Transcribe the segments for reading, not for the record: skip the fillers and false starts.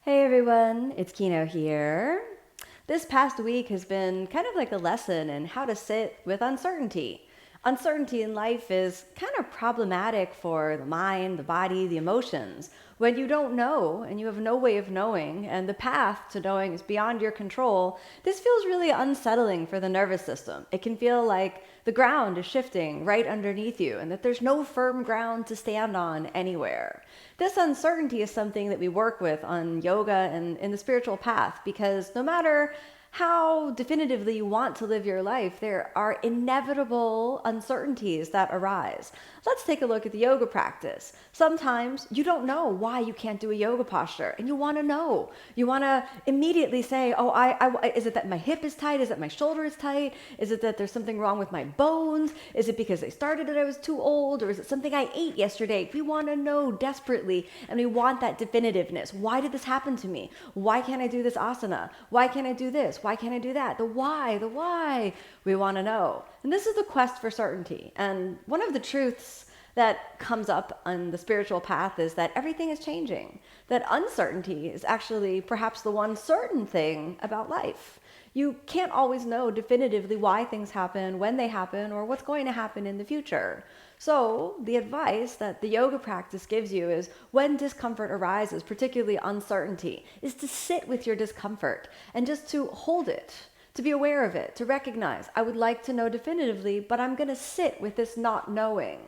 Hey everyone, it's Kino here. This past week has been kind of like a lesson in how to sit with uncertainty. Uncertainty in life is kind of problematic for the mind, the body, the emotions. When you don't know and you have no way of knowing, and the path to knowing is beyond your control, this feels really unsettling for the nervous system. It can feel like the ground is shifting right underneath you and that there's no firm ground to stand on anywhere. This uncertainty is something that we work with on yoga and in the spiritual path because no matter how definitively you want to live your life, there are inevitable uncertainties that arise. Let's take a look at the yoga practice. Sometimes you don't know why you can't do a yoga posture and you want to know. You want to immediately say, oh, is it that my hip is tight? Is it my shoulder is tight? Is it that there's something wrong with my bones? Is it because they started it I was too old? Or is it something I ate yesterday? We want to know desperately and we want that definitiveness. Why did this happen to me? Why can't I do this asana? Why can't I do this? Why can't I do that? The why we want to know. And this is the quest for certainty. And one of the truths that comes up on the spiritual path is that everything is changing, that uncertainty is actually perhaps the one certain thing about life. You can't always know definitively why things happen, when they happen, or what's going to happen in the future. So the advice that the yoga practice gives you is when discomfort arises, particularly uncertainty, is to sit with your discomfort and just to hold it, to be aware of it, to recognize, I would like to know definitively, but I'm going to sit with this not knowing.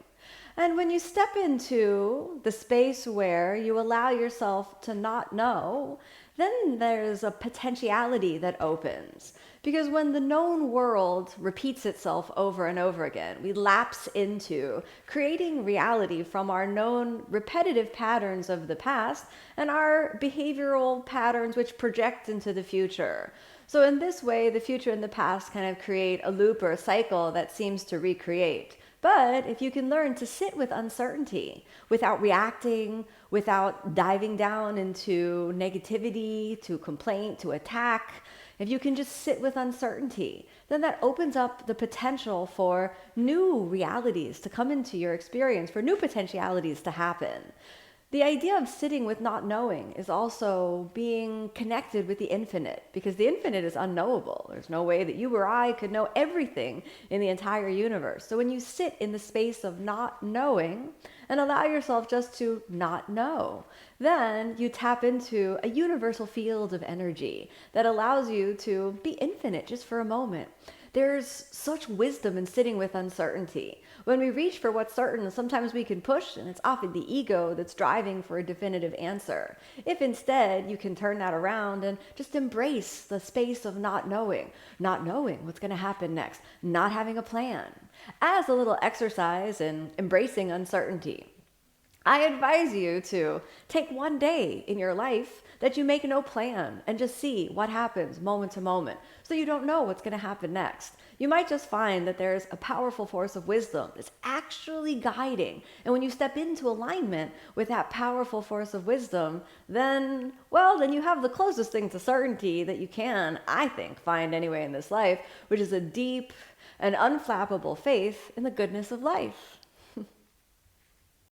And when you step into the space where you allow yourself to not know, then there's a potentiality that opens. Because when the known world repeats itself over and over again, we lapse into creating reality from our known repetitive patterns of the past and our behavioral patterns which project into the future. So in this way, the future and the past kind of create a loop or a cycle that seems to recreate. But if you can learn to sit with uncertainty without reacting, without diving down into negativity, to complaint, to attack, if you can just sit with uncertainty, then that opens up the potential for new realities to come into your experience, for new potentialities to happen. The idea of sitting with not knowing is also being connected with the infinite because the infinite is unknowable. There's no way that you or I could know everything in the entire universe. So when you sit in the space of not knowing and allow yourself just to not know, then you tap into a universal field of energy that allows you to be infinite just for a moment. There's such wisdom in sitting with uncertainty. When we reach for what's certain, sometimes we can push, and it's often the ego that's driving for a definitive answer. If instead you can turn that around and just embrace the space of not knowing what's going to happen next, not having a plan, as a little exercise in embracing uncertainty. I advise you to take one day in your life that you make no plan and just see what happens moment to moment so you don't know what's going to happen next. You might just find that there's a powerful force of wisdom that's actually guiding. And when you step into alignment with that powerful force of wisdom, then you have the closest thing to certainty that you can, I think, find anyway in this life, which is a deep and unflappable faith in the goodness of life.